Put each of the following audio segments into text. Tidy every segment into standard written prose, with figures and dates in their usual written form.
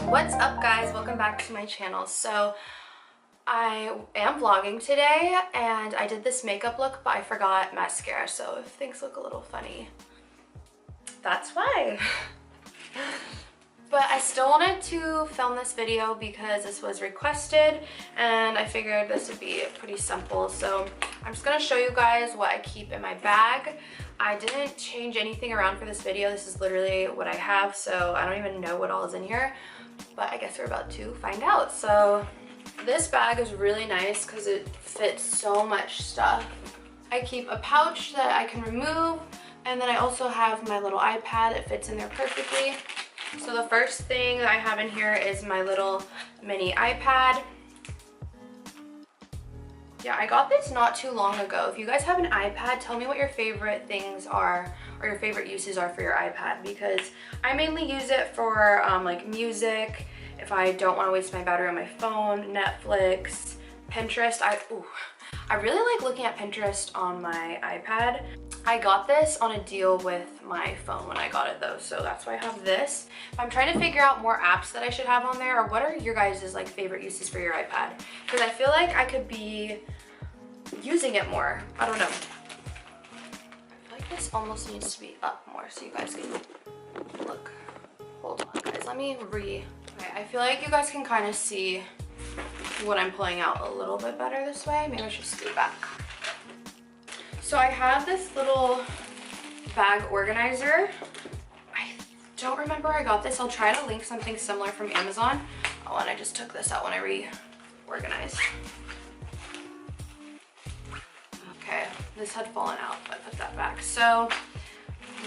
What's up guys, welcome back to my channel. So I am vlogging today and I did this makeup look but I forgot mascara, so if things look a little funny, that's why. But I still wanted to film this video because this was requested and I figured this would be pretty simple. So I'm just gonna show you guys what I keep in my bag. I didn't change anything around for this video. This is literally what I have, so I don't even know what all is in here. But I guess we're about to find out. So this bag is really nice because it fits so much stuff. I keep a pouch that I can remove, and then I also have my little iPad. It fits in there perfectly. So the first thing I have in here is my little mini iPad. Yeah, I got this not too long ago. If you guys have an iPad, tell me what your favorite things are or your favorite uses are for your iPad, because I mainly use it for like music, if I don't want to waste my battery on my phone, Netflix, Pinterest. I really like looking at Pinterest on my iPad. I got this on a deal with my phone when I got it though, so that's why I have this. I'm trying to figure out more apps that I should have on there, or what are your guys' like favorite uses for your iPad? Because I feel like I could be using it more. I don't know. I feel like this almost needs to be up more so you guys can look. Hold on guys, let me Okay, I feel like you guys can kind of see what I'm pulling out a little bit better this way. Maybe I should scoot back. So I have this little bag organizer. I don't remember where I got this. I'll try to link something similar from Amazon. Oh, and I just took this out when I reorganized. Okay, this had fallen out, but I put that back. So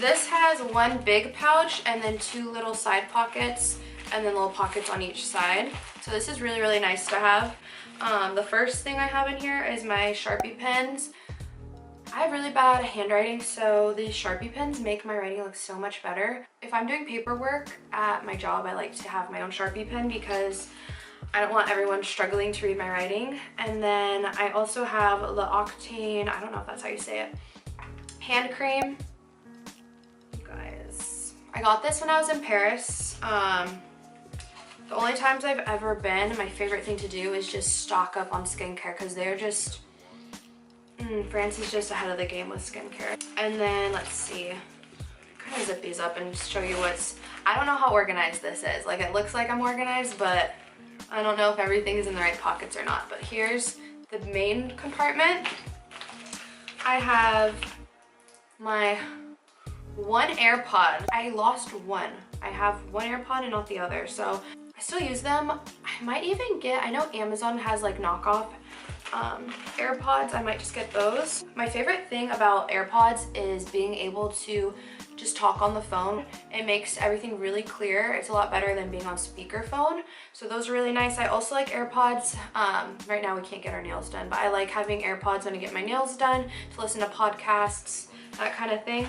this has one big pouch and then two little side pockets and then little pockets on each side. So this is really, really nice to have. The first thing I have in here is my Sharpie pens. I have really bad handwriting, so these Sharpie pens make my writing look so much better. If I'm doing paperwork at my job, I like to have my own Sharpie pen because I don't want everyone struggling to read my writing. And then I also have the Octane, I don't know if that's how you say it, hand cream. You guys, I got this when I was in Paris. The only times I've ever been, my favorite thing to do is just stock up on skincare because they're just, France is just ahead of the game with skincare. And then let's see, kind of zip these up and show you I don't know how organized this is. Like, it looks like I'm organized, but I don't know if everything is in the right pockets or not. But here's the main compartment. I have my one AirPod. I lost one. I have one AirPod and not the other, so I still use them. I might even get, I know Amazon has like knockoff AirPods. I might just get those. My favorite thing about AirPods is being able to just talk on the phone. It makes everything really clear. It's a lot better than being on speakerphone. So those are really nice. I also like AirPods. Right now we can't get our nails done, but I like having AirPods when I get my nails done, to listen to podcasts, that kind of thing.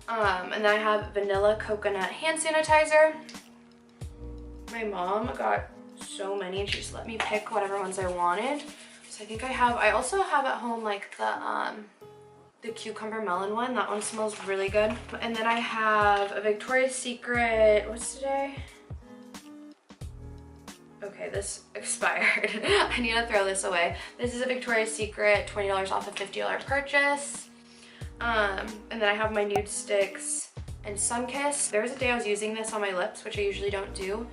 And then I have vanilla coconut hand sanitizer. My mom got so many and she just let me pick whatever ones I wanted. So I think I also have at home like the cucumber melon one. That one smells really good. And then I have a Victoria's Secret, what's today? Okay, this expired. I need to throw this away. This is a Victoria's Secret $20 off a $50 purchase. And then I have my nude sticks and Sunkiss. There was a day I was using this on my lips, which I usually don't do,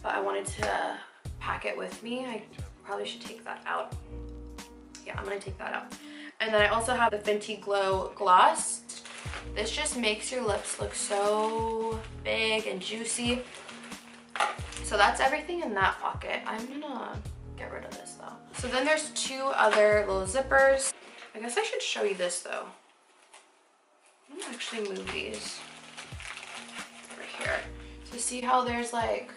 but I wanted to pack it with me. I probably should take that out. Yeah, I'm gonna take that out. And then I also have the Fenty Glow Gloss. This just makes your lips look so big and juicy. So that's everything in that pocket. I'm gonna get rid of this though. So then there's two other little zippers. I guess I should show you this though. I'm gonna actually move these over here. So see how there's like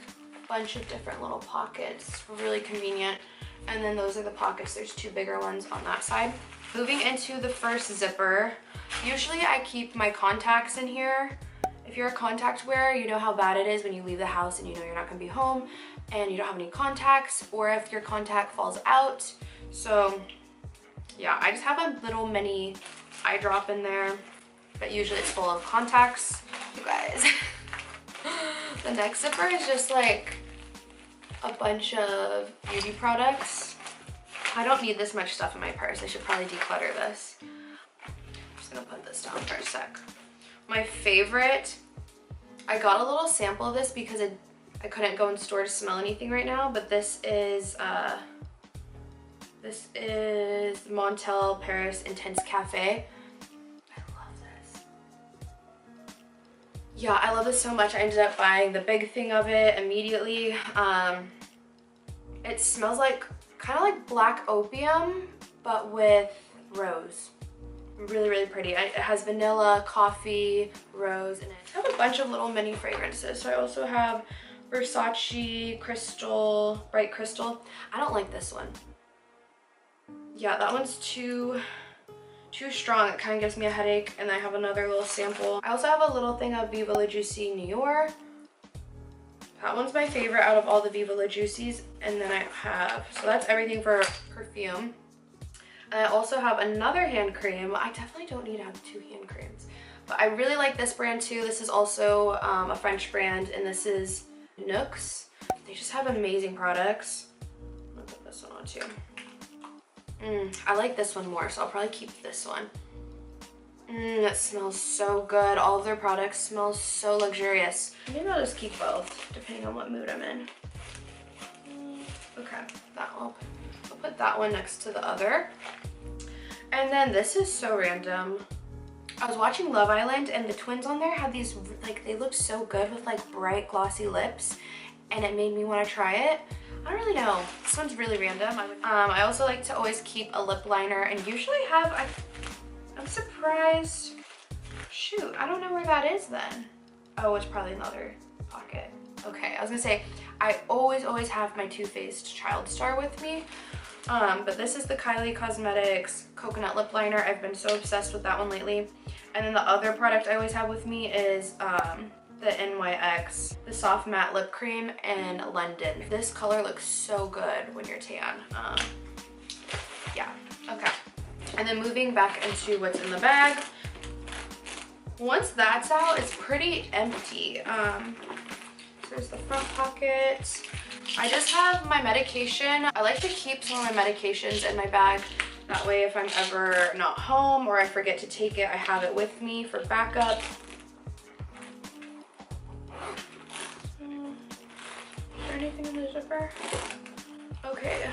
a bunch of different little pockets, really convenient. And then those are the pockets. There's two bigger ones on that side. Moving into the first zipper, usually I keep my contacts in here. If you're a contact wearer, you know how bad it is when you leave the house and you know you're not gonna be home and you don't have any contacts, or if your contact falls out. So yeah, I just have a little mini eye drop in there. but usually it's full of contacts. You guys, the next zipper is just like a bunch of beauty products. I don't need this much stuff in my purse. I should probably declutter this. I'm just gonna put this down for a sec. My favorite, I got a little sample of this because I couldn't go in store to smell anything right now, but this is Montel Paris Intense Cafe. I love this. Yeah, I love this so much. I ended up buying the big thing of it immediately. It smells like kind of like black opium, but with rose. Really, really pretty. It has vanilla, coffee, rose in it. I have a bunch of little mini fragrances. So I also have Versace, Crystal, Bright Crystal. I don't like this one. Yeah, that one's too strong. It kind of gives me a headache. And I have another little sample. I also have a little thing of Viva La Juicy Noir. That one's my favorite out of all the Viva La Juicies. And then I have, so that's everything for perfume. And I also have another hand cream. I definitely don't need to have 2 hand creams. But I really like this brand too. This is also a French brand, and this is Nooks. They just have amazing products. I'm gonna put this one on too. I like this one more, so I'll probably keep this one. It smells so good. All of their products smell so luxurious. Maybe I'll just keep both, depending on what mood I'm in. Okay, I'll put that one next to the other. And then this is so random. I was watching Love Island and the twins on there had these, like, they looked so good with like bright glossy lips, and it made me want to try it. I don't really know. This one's really random. I also like to always keep a lip liner, and usually have, I'm surprised. Shoot, I don't know where that is then. Oh, it's probably another pocket. Okay, I was gonna say, I always have my Too Faced Child Star with me. But this is the Kylie Cosmetics Coconut Lip Liner. I've been so obsessed with that one lately. And then the other product I always have with me is the NYX, the Soft Matte Lip Cream in London. This color looks so good when you're tan. Yeah, okay. And then moving back into what's in the bag. Once that's out, it's pretty empty. So there's the front pocket. I just have my medication. I like to keep some of my medications in my bag. That way if I'm ever not home or I forget to take it, I have it with me for backup. Is there anything in the zipper? Okay.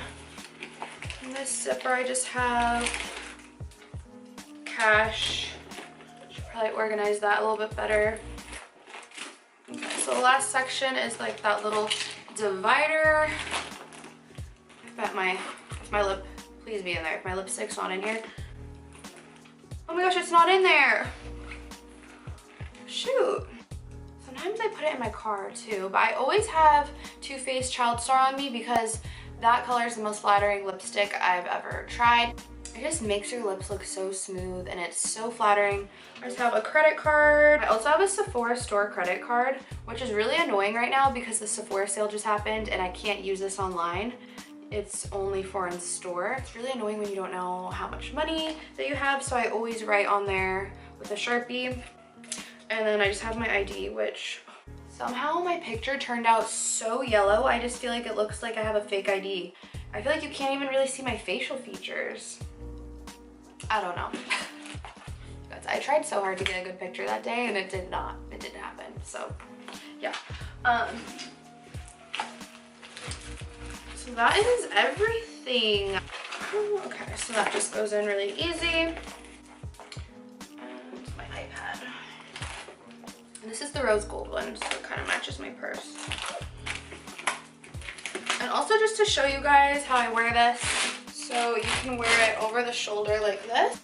In this zipper I just have cash. Should probably organize that a little bit better. Okay, so the last section is like that little divider. If my lip, please be in there. If my lipstick's not in here. Oh my gosh, it's not in there. Shoot. Sometimes I put it in my car too, but I always have Too Faced Child Star on me because that color is the most flattering lipstick I've ever tried. It just makes your lips look so smooth and it's so flattering. I just have a credit card. I also have a Sephora store credit card, which is really annoying right now because the Sephora sale just happened and I can't use this online. It's only for in store. It's really annoying when you don't know how much money that you have, so I always write on there with a Sharpie. And then I just have my ID, which somehow my picture turned out so yellow. I just feel like it looks like I have a fake ID. I feel like you can't even really see my facial features. I don't know. I tried so hard to get a good picture that day and it didn't happen. So yeah. So that is everything. Okay, so that just goes in really easy. And my iPad. And this is the rose gold one, so it kind of matches my purse. And also just to show you guys how I wear this. So you can wear it over the shoulder like this.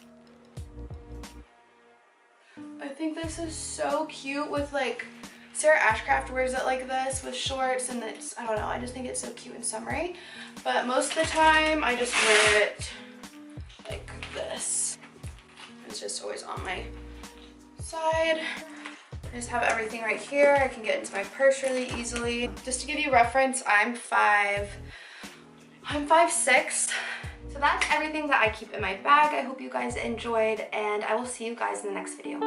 I think this is so cute with like, Sarah Ashcraft wears it like this with shorts, and it's, I don't know, I just think it's so cute and summery. But most of the time I just wear it like this. It's just always on my side. I just have everything right here. I can get into my purse really easily. Just to give you reference, I'm 5'6". So that's everything that I keep in my bag. I hope you guys enjoyed, and I will see you guys in the next video.